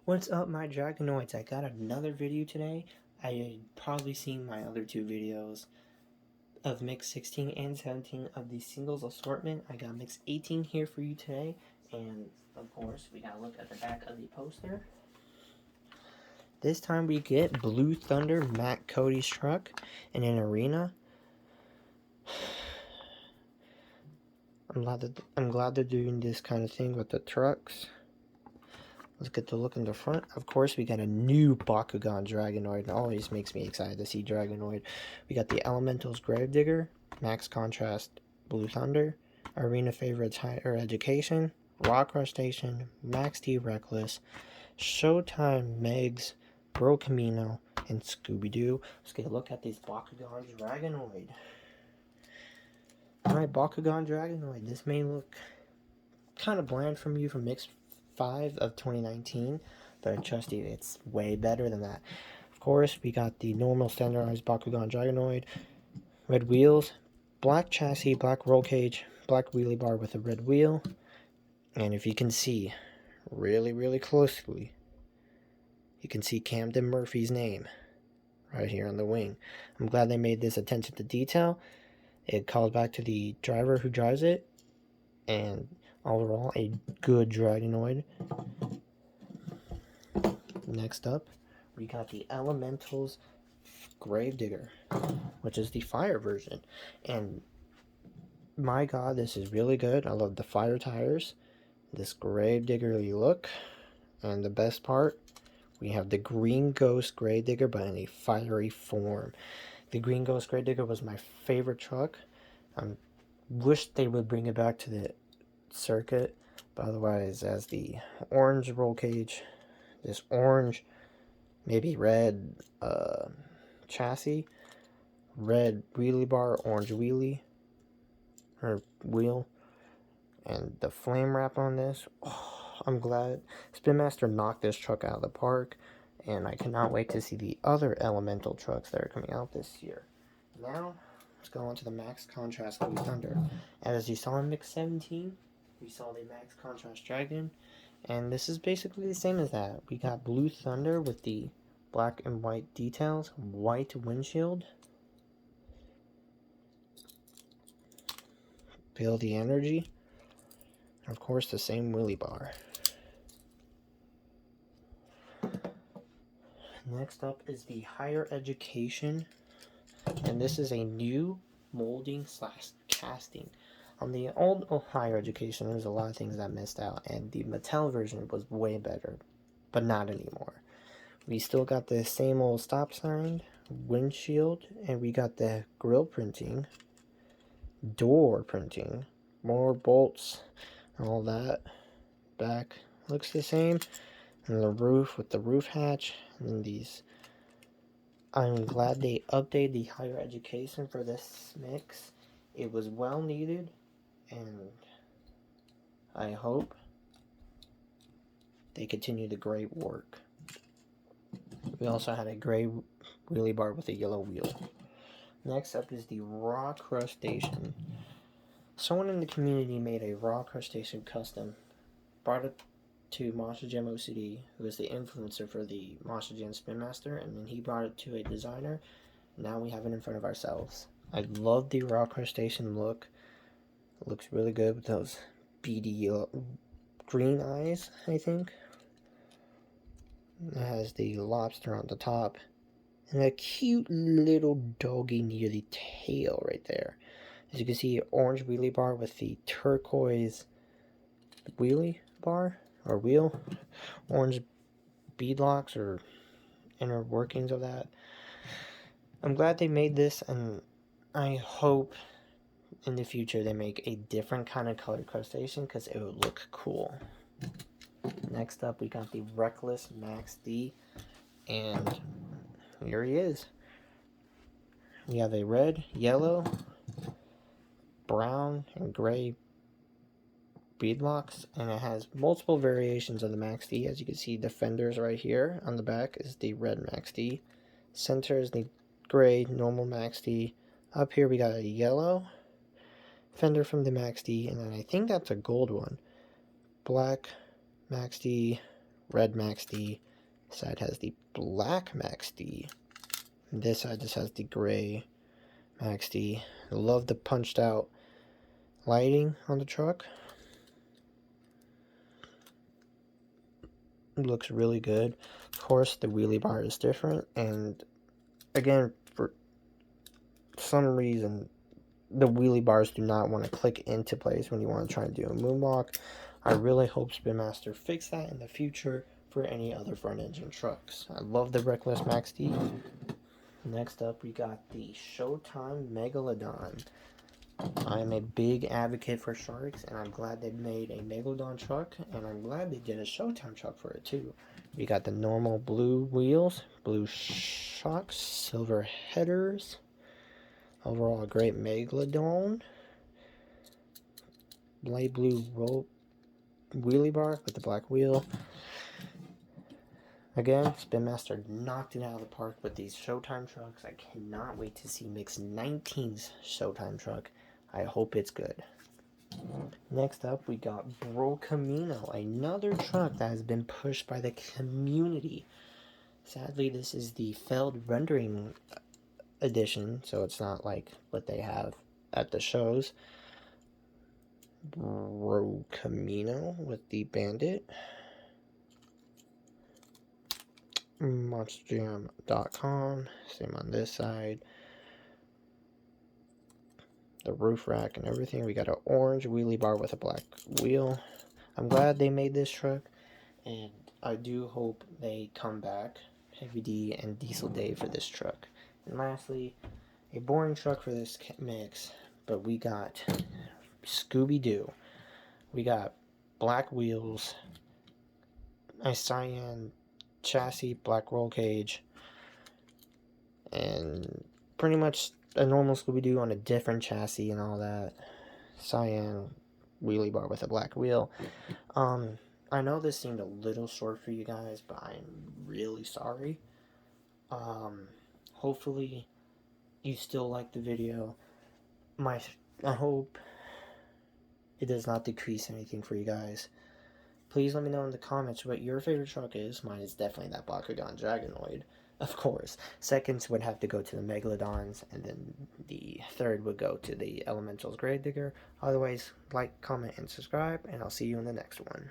What's up, my dragonoids? I got another video today. I had probably seen my other two videos of mix 16 and 17 of the singles assortment. I got mix 18 here for you today, and of course we gotta look at the back of the poster. This time we get Blue Thunder Matt Cody's truck in an arena. I'm glad they're doing this kind of thing with the trucks. Let's get the look in the front. Of course, we got a new Bakugan Dragonoid. It always makes me excited to see Dragonoid. We got the Elemental's Gravedigger, Max Contrast Blue Thunder, Arena Favorites Higher Education, Raw Crustacean, Max T Reckless, Showtime Megs, Bro Camino, and Scooby-Doo. Let's get a look at these Bakugan Dragonoid. Alright, Bakugan Dragonoid. This may look kind of bland from you from Mix 5 of 2019, but I trust you, it's way better than that. Of course, we got the normal standardized Bakugan Dragonoid, red wheels, black chassis, black roll cage, black wheelie bar with a red wheel, and if you can see really closely, you can see Camden Murphy's name right here on the wing. I'm glad they made this attention to detail. It calls back to the driver who drives it, and overall, a good Dragonoid. Next up, we got the Elemental's Gravedigger, which is the fire version. And my god, this is really good. I love the fire tires, this Gravediggerly look, and the best part, we have the Green Ghost Gravedigger, but in a fiery form. The Green Ghost Gravedigger was my favorite truck. I wish they would bring it back to the circuit, but otherwise, as the orange roll cage, this orange, maybe red chassis, red wheelie bar, orange wheelie or wheel, and the flame wrap on this. I'm glad Spin Master knocked this truck out of the park, and I cannot wait to see the other Elemental trucks that are coming out this year. Now let's go on to the Max Contrast Blue Thunder. As you saw in Mix 17, we saw the Max Contrast Dragon, and this is basically the same as that. We got Blue Thunder with the black and white details, white windshield. Feel the energy. And of course, the same wheelie bar. Next up is the Higher Education, and this is a new molding / casting. On the old Higher Education, there's a lot of things that missed out, and the Mattel version was way better, but not anymore. We still got the same old stop sign, windshield, and we got the grill printing, door printing, more bolts, all that. Back looks the same, and the roof with the roof hatch, and these. I'm glad they updated the Higher Education for this mix. It was well needed, and I hope they continue the great work. We also had a gray wheelie bar with a yellow wheel. Next up is the Raw Crustacean. Someone in the community made a Raw Crustacean custom, brought it to Monster Jam OCD, who is the influencer for the Monster Jam Spin Master, and then he brought it to a designer. Now we have it in front of ourselves. I love the Raw Crustacean look. It looks really good with those beady green eyes, I think. It has the lobster on the top, and a cute little doggy near the tail right there. As you can see, orange wheelie bar with the turquoise wheelie bar or wheel, orange beadlocks or inner workings of that. I'm glad they made this, and I hope in the future they make a different kind of colored crustacean because it would look cool. Next up, we got the Reckless Max D, and here he is. We have a red, yellow, brown, and gray beadlocks, and it has multiple variations of the Max D. As you can see, the fenders right here on the back is the red Max D. Center is the gray normal Max D. Up here we got a yellow fender from the Max D, and then I think that's a gold one. Black Max D, red Max D. This side has the black Max D. And this side just has the gray Max D. I love the punched out lighting on the truck. It looks really good. Of course, the wheelie bar is different, and again, for some reason, the wheelie bars do not want to click into place when you want to try and do a moonwalk. I really hope Spin Master fix that in the future for any other front engine trucks. I love the Reckless Max D. Next up, we got the Showtime Megalodon. I'm a big advocate for sharks, and I'm glad they made a Megalodon truck, and I'm glad they did a Showtime truck for it too. We got the normal blue wheels, blue shocks, silver headers. Overall, a great Megalodon. Light blue wheelie bar with the black wheel. Again, Spin Master knocked it out of the park with these Showtime trucks. I cannot wait to see Mix 19's Showtime truck. I hope it's good. Next up, we got Bro Camino, another truck that has been pushed by the community. Sadly, this is the failed rendering edition, so it's not like what they have at the shows. Bro Camino with the Bandit. MonsterJam.com. Same on this side. The roof rack and everything. We got an orange wheelie bar with a black wheel. I'm glad they made this truck, and I do hope they come back Heavy D and Diesel Day for this truck. And lastly, a boring truck for this mix, but we got Scooby-Doo. We got black wheels, a cyan chassis, black roll cage, and pretty much a normal Scooby-Doo on a different chassis and all that. Cyan wheelie bar with a black wheel. I know this seemed a little short for you guys, but I'm really sorry. Hopefully you still like the video. I hope it does not decrease anything for you guys. Please let me know in the comments what your favorite truck is. Mine is definitely that Bakugan Dragonoid, of course. Seconds would have to go to the Megalodons, and then the third would go to the Elemental's Gravedigger. Otherwise, like, comment, and subscribe, and I'll see you in the next one.